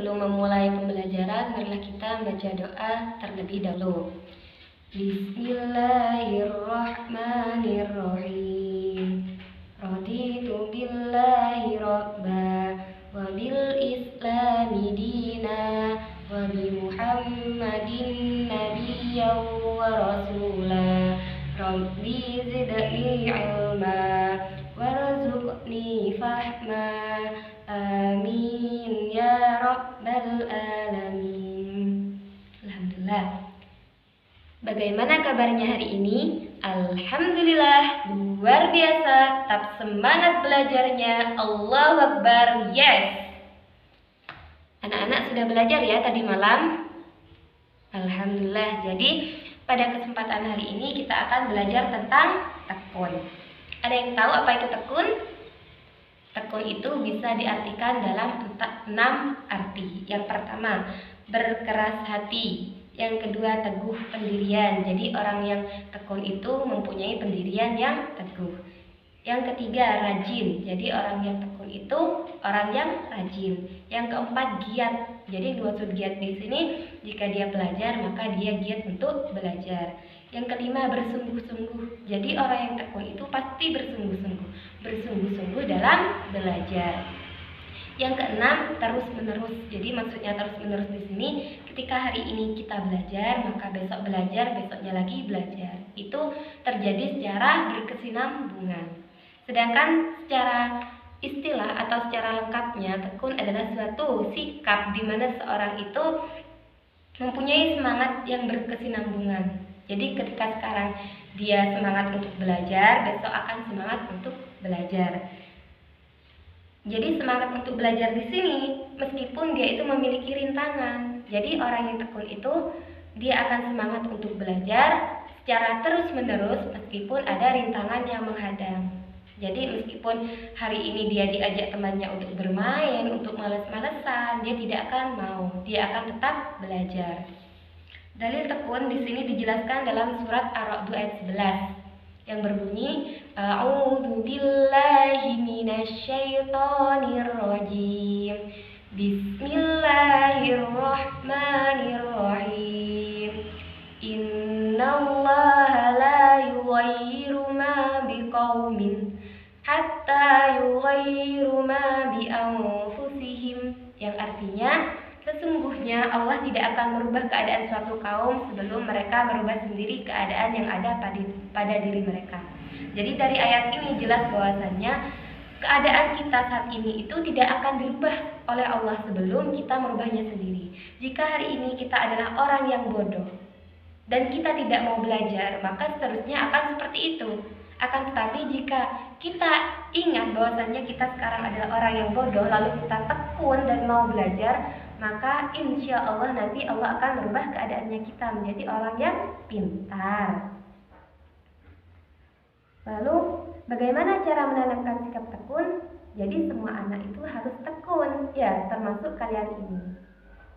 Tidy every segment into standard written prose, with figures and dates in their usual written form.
sebelum memulai pembelajaran, marilah kita membaca doa terlebih dahulu. Bismillahirrahmanirrahim. Raditu billahi rabba wa bil islami dina wa bi Muhammadin nabiyyan wa rasula. Rabbi zidni ilma warzuqni fahma. Amin ya rabbal alamin. Alhamdulillah. Bagaimana kabarnya hari ini? Alhamdulillah, luar biasa. Tetap semangat belajarnya. Allahu Akbar, yes. Anak-anak sudah belajar ya tadi malam? Alhamdulillah. Jadi pada kesempatan hari ini kita akan belajar tentang tekun. Ada yang tahu apa itu tekun? Tekun itu bisa diartikan dalam 6 arti. Yang pertama, berkeras hati. Yang kedua, teguh pendirian. Jadi orang yang tekun itu mempunyai pendirian yang teguh. Yang ketiga, rajin. Jadi orang yang tekun itu orang yang rajin. Yang keempat, giat. Jadi dimaksud giat di sini, jika dia belajar maka dia giat untuk belajar. Yang kelima, bersungguh-sungguh. Jadi orang yang tekun itu pasti bersungguh-sungguh dalam belajar. Yang keenam, terus-menerus. Jadi maksudnya terus-menerus di sini, ketika hari ini kita belajar, maka besok belajar, besoknya lagi belajar. Itu terjadi secara berkesinambungan. Sedangkan secara istilah atau secara lengkapnya, tekun adalah suatu sikap di mana seorang itu mempunyai semangat yang berkesinambungan. Jadi ketika sekarang dia semangat untuk belajar, besok akan semangat untuk belajar. Jadi semangat untuk belajar di sini, meskipun dia itu memiliki rintangan. Jadi orang yang tekun itu dia akan semangat untuk belajar secara terus-menerus meskipun ada rintangan yang menghadang. Jadi meskipun hari ini dia diajak temannya untuk bermain, untuk malas-malesan, dia tidak akan mau. Dia akan tetap belajar. Dalil tekun di sini dijelaskan dalam surat Ar-Ra'd ayat 11 yang berbunyi A'udzu billahi minasyaitonir rajim. Bismillahirrahmanirrahim. Innallaha la yughayyiru ma biqaumin hatta yughayyiru ma bi anfusihim. Yang artinya, sesungguhnya Allah tidak akan merubah keadaan suatu kaum sebelum mereka merubah sendiri keadaan yang ada pada diri mereka. Jadi dari ayat ini jelas bahwasannya keadaan kita saat ini itu tidak akan dirubah oleh Allah sebelum kita merubahnya sendiri. Jika hari ini kita adalah orang yang bodoh dan kita tidak mau belajar, maka seterusnya akan seperti itu. Akan tetapi jika kita ingat bahwasannya kita sekarang adalah orang yang bodoh, lalu kita tekun dan mau belajar, maka insya Allah nanti Allah akan merubah keadaannya kita menjadi orang yang pintar. Lalu bagaimana cara menanamkan sikap tekun? Jadi semua anak itu harus tekun, ya termasuk kalian ini.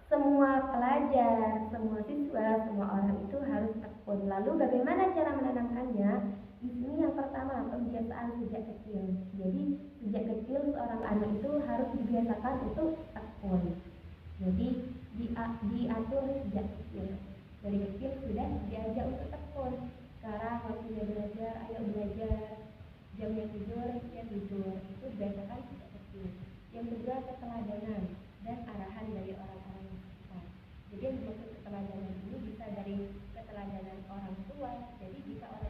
Semua pelajar, semua siswa, semua orang itu harus tekun. Lalu bagaimana cara menanamkannya? Di sini yang pertama, pembiasaan sejak kecil. Jadi sejak kecil seorang anak itu harus dibiasakan untuk tekun. Jadi diatur sejak kecil. Dari kecil sudah diajak untuk tekun. Sekarang waktunya belajar, ayo belajar. Jamnya tidur, ya tidur. Itu biasakan sejak kecil. Yang kedua, keteladanan dan arahan dari orang-orang yang sekitar. Jadi yang dimaksud keteladanan ini bisa dari keteladanan orang tua. Jadi jika orang